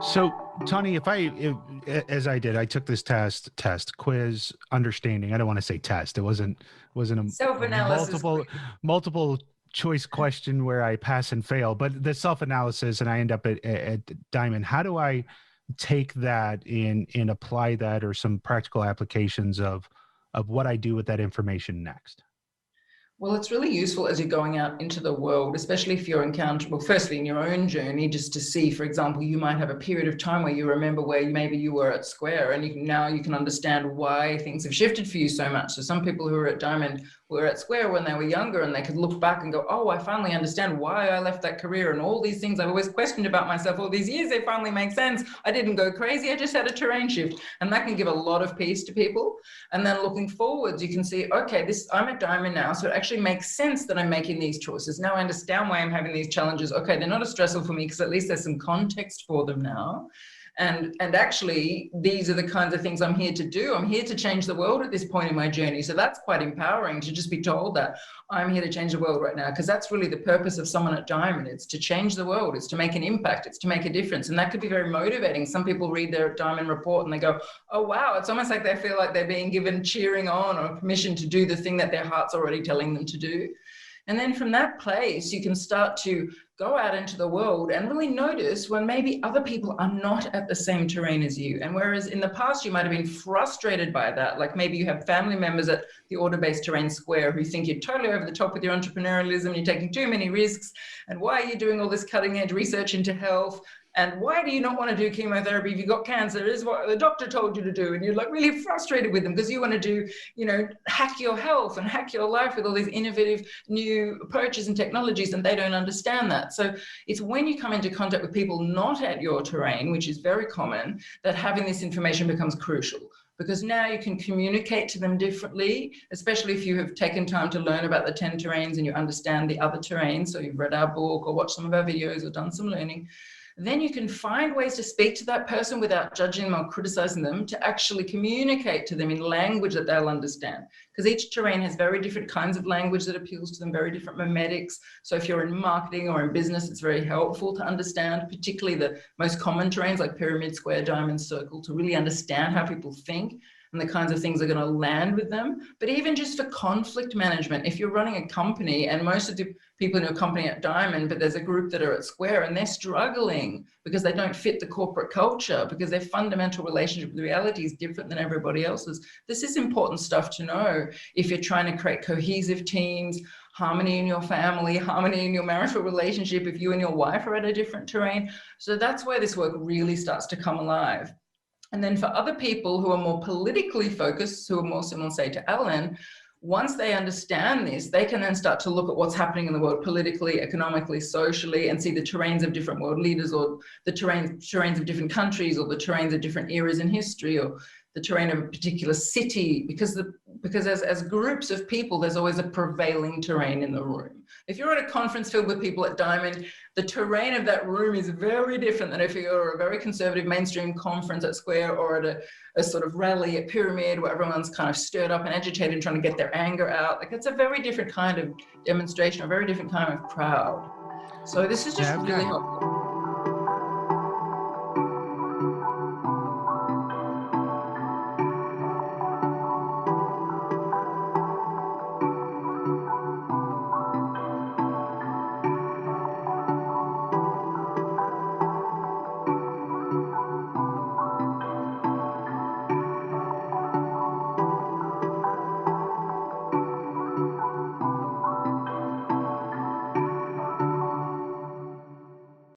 So, Tani, as I did, I took this quiz, understanding. I don't want to say test. It wasn't a Self-analysis multiple choice question where I pass and fail, but the self analysis, and I end up at Diamond. How do I take that and apply that, or some practical applications of what I do with that information next? Well, it's really useful as you're going out into the world, especially if you're encountering, well, firstly in your own journey, just to see, for example, you might have a period of time where you remember where maybe you were at Square, and now you can understand why things have shifted for you so much. So some people who are at Diamond were at Square when they were younger, and they could look back and go, oh, I finally understand why I left that career, and all these things I've always questioned about myself all these years, they finally make sense. I didn't go crazy, I just had a terrain shift. And that can give a lot of peace to people. And then looking forwards, you can see, okay, I'm at Diamond now, so it actually makes sense that I'm making these choices. Now I understand why I'm having these challenges. Okay, they're not as stressful for me because at least there's some context for them now. And actually, these are the kinds of things I'm here to do. I'm here to change the world at this point in my journey. So that's quite empowering to just be told that I'm here to change the world right now, because that's really the purpose of someone at Diamond. It's to change the world. It's to make an impact. It's to make a difference. And that could be very motivating. Some people read their Diamond report and they go, oh, wow, it's almost like they feel like they're being given cheering on or permission to do the thing that their heart's already telling them to do. And then from that place, you can start to go out into the world and really notice when maybe other people are not at the same terrain as you. And whereas in the past, you might have been frustrated by that, like maybe you have family members at the order-based terrain Square who think you're totally over the top with your entrepreneurialism, you're taking too many risks, and why are you doing all this cutting-edge research into health? And why do you not want to do chemotherapy if you've got cancer? Is what the doctor told you to do. And you're like really frustrated with them because you want to do, hack your health and hack your life with all these innovative new approaches and technologies, and they don't understand that. So it's when you come into contact with people not at your terrain, which is very common, that having this information becomes crucial. Because now you can communicate to them differently, especially if you have taken time to learn about the 10 terrains and you understand the other terrains. So you've read our book or watched some of our videos or done some learning. Then you can find ways to speak to that person without judging them or criticizing them, to actually communicate to them in language that they'll understand. Because each terrain has very different kinds of language that appeals to them, very different memetics. So if you're in marketing or in business, it's very helpful to understand, particularly the most common terrains like pyramid, square, diamond, circle, to really understand how people think and the kinds of things that are going to land with them. But even just for conflict management, if you're running a company and most of the people in your company at Diamond, but there's a group that are at Square and they're struggling because they don't fit the corporate culture, because their fundamental relationship with reality is different than everybody else's. This is important stuff to know if you're trying to create cohesive teams, harmony in your family, harmony in your marital relationship, if you and your wife are at a different terrain. So that's where this work really starts to come alive. And then for other people who are more politically focused, who are more similar, say, to Alan, once they understand this, they can then start to look at what's happening in the world politically, economically, socially, and see the terrains of different world leaders, or the terrains of different countries, or the terrains of different eras in history, or the terrain of a particular city, because as groups of people, there's always a prevailing terrain in the room. If you're at a conference filled with people at Diamond, the terrain of that room is very different than if you're at a very conservative mainstream conference at Square, or at a sort of rally at Pyramid where everyone's kind of stirred up and agitated and trying to get their anger out. Like, it's a very different kind of demonstration, a very different kind of crowd. So this is just Yeah, really helpful.